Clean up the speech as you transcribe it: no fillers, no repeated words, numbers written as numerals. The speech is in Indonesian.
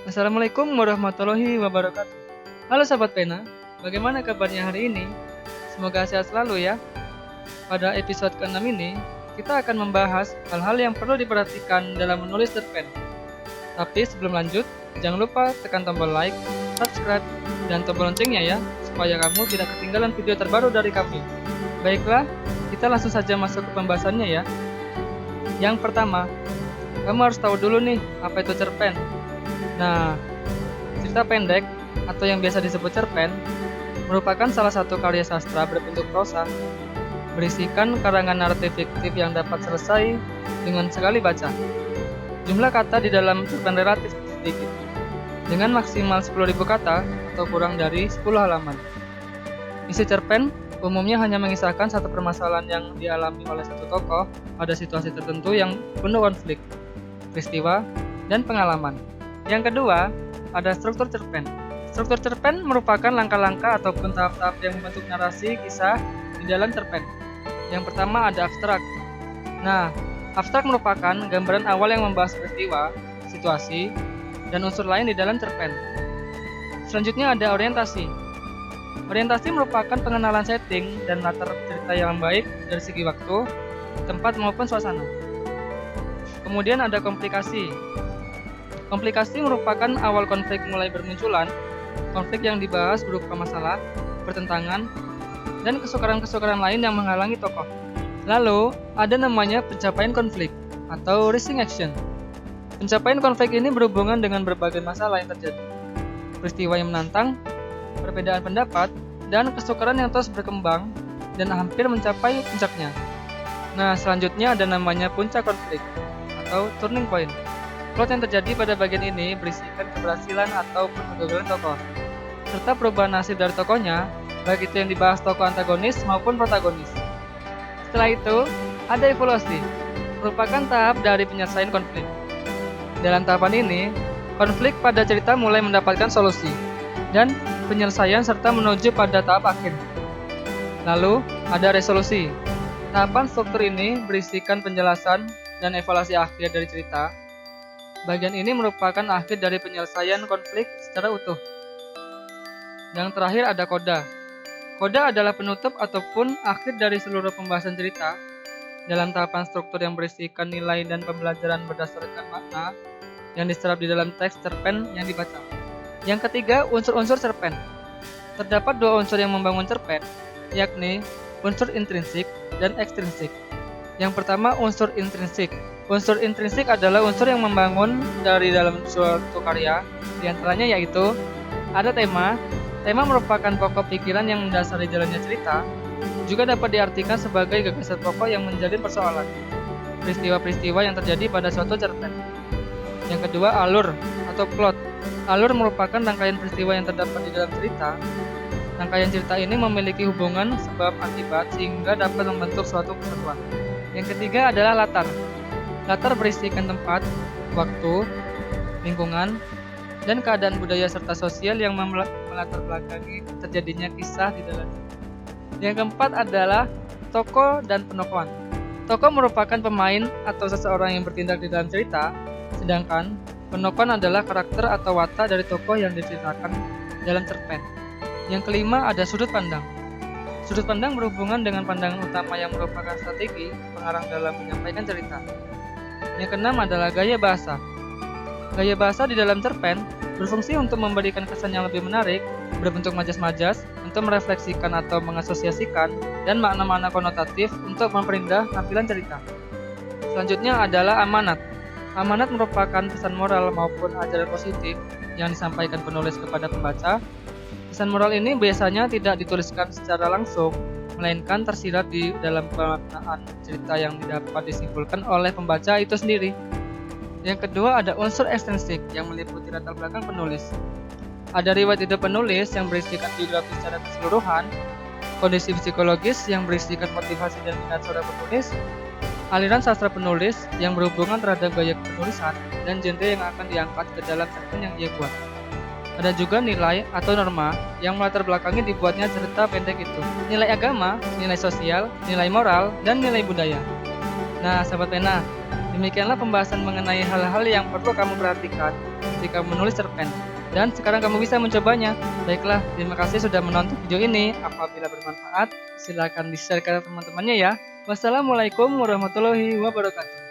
Assalamualaikum warahmatullahi wabarakatuh. Halo sahabat pena, bagaimana kabarnya hari ini? Semoga sehat selalu ya. Pada episode ke-6 ini, kita akan membahas hal-hal yang perlu diperhatikan dalam menulis cerpen. Tapi sebelum lanjut, jangan lupa tekan tombol like, subscribe, dan tombol loncengnya ya, supaya kamu tidak ketinggalan video terbaru dari kami. Baiklah, kita langsung saja masuk ke pembahasannya ya. Yang pertama, kamu harus tahu dulu nih, apa itu cerpen. Nah, cerita pendek atau yang biasa disebut cerpen merupakan salah satu karya sastra berbentuk prosa, berisikan karangan naratif fiktif yang dapat selesai dengan sekali baca. Jumlah kata di dalam cerpen relatif sedikit, dengan maksimal 10.000 kata atau kurang dari 10 halaman. Isi cerpen umumnya hanya mengisahkan satu permasalahan yang dialami oleh satu tokoh pada situasi tertentu yang penuh konflik, peristiwa, dan pengalaman. Yang kedua, ada struktur cerpen. Struktur cerpen merupakan langkah-langkah ataupun tahap-tahap yang membentuk narasi kisah di dalam cerpen. Yang pertama ada abstrak. Nah, abstrak merupakan gambaran awal yang membahas peristiwa, situasi, dan unsur lain di dalam cerpen. Selanjutnya ada orientasi. Orientasi merupakan pengenalan setting dan latar cerita yang baik dari segi waktu, tempat maupun suasana. Kemudian ada komplikasi. Komplikasi merupakan awal konflik mulai bermunculan. Konflik yang dibahas berupa masalah, pertentangan, dan kesukaran-kesukaran lain yang menghalangi tokoh. Lalu, ada namanya pencapaian konflik atau rising action. Pencapaian konflik ini berhubungan dengan berbagai masalah yang terjadi, peristiwa yang menantang, perbedaan pendapat, dan kesukaran yang terus berkembang dan hampir mencapai puncaknya. Nah, selanjutnya ada namanya puncak konflik atau turning point. Plot yang terjadi pada bagian ini berisikan keberhasilan atau kegagalan tokoh, serta perubahan nasib dari tokohnya, baik itu yang dibahas tokoh antagonis maupun protagonis. Setelah itu, ada evaluasi, merupakan tahap dari penyelesaian konflik. Dalam tahapan ini, konflik pada cerita mulai mendapatkan solusi, dan penyelesaian serta menuju pada tahap akhir. Lalu, ada resolusi. Tahapan struktur ini berisikan penjelasan dan evaluasi akhir dari cerita. Bagian ini merupakan akhir dari penyelesaian konflik secara utuh. Yang terakhir ada koda. Koda adalah penutup ataupun akhir dari seluruh pembahasan cerita dalam tahapan struktur yang berisikan nilai dan pembelajaran berdasarkan makna yang diserap di dalam teks cerpen yang dibaca. Yang ketiga, unsur-unsur cerpen. Terdapat dua unsur yang membangun cerpen, yakni unsur intrinsik dan ekstrinsik. Yang pertama, unsur intrinsik. Unsur intrinsik adalah unsur yang membangun dari dalam suatu karya, diantaranya yaitu ada tema. Tema merupakan pokok pikiran yang mendasari jalannya cerita, juga dapat diartikan sebagai gagasan pokok yang menjalin persoalan, peristiwa-peristiwa yang terjadi pada suatu cerpen. Yang kedua, alur atau plot. Alur merupakan rangkaian peristiwa yang terdapat di dalam cerita. Rangkaian cerita ini memiliki hubungan sebab akibat sehingga dapat membentuk suatu kesatuan. Yang ketiga adalah latar. Latar berisikan tempat, waktu, lingkungan, dan keadaan budaya serta sosial yang melatar belakangi terjadinya kisah di dalam. Yang keempat adalah tokoh dan penokohan. Tokoh merupakan pemain atau seseorang yang bertindak di dalam cerita, sedangkan penokohan adalah karakter atau watak dari tokoh yang diceritakan dalam cerpen. Yang kelima ada sudut pandang. Sudut pandang berhubungan dengan pandangan utama yang merupakan strategi pengarang dalam menyampaikan cerita. Yang keenam adalah gaya bahasa. Gaya bahasa di dalam cerpen berfungsi untuk memberikan kesan yang lebih menarik, berbentuk majas-majas, untuk merefleksikan atau mengasosiasikan, dan makna-makna konotatif untuk memperindah tampilan cerita. Selanjutnya adalah amanat. Amanat merupakan pesan moral maupun ajaran positif yang disampaikan penulis kepada pembaca. Pesan moral ini biasanya tidak dituliskan secara langsung, melainkan tersirat di dalam pemaknaan cerita yang dapat disimpulkan oleh pembaca itu sendiri. Yang kedua ada unsur ekstrinsik yang meliputi latar belakang penulis. Ada riwayat hidup penulis yang berisikan biografi secara keseluruhan, kondisi psikologis yang berisikan motivasi dan minat seorang penulis, aliran sastra penulis yang berhubungan terhadap gaya penulisan, dan genre yang akan diangkat ke dalam cerpen yang ia buat. Ada juga nilai atau norma yang melatar belakangi dibuatnya cerita pendek itu. Nilai agama, nilai sosial, nilai moral, dan nilai budaya. Nah, sahabat pena, Demikianlah pembahasan mengenai hal-hal yang perlu kamu perhatikan ketika menulis cerpen. Dan sekarang kamu bisa mencobanya. Baiklah, terima kasih sudah menonton video ini. Apabila bermanfaat, silakan di-share ke teman-temannya ya. Wassalamualaikum warahmatullahi wabarakatuh.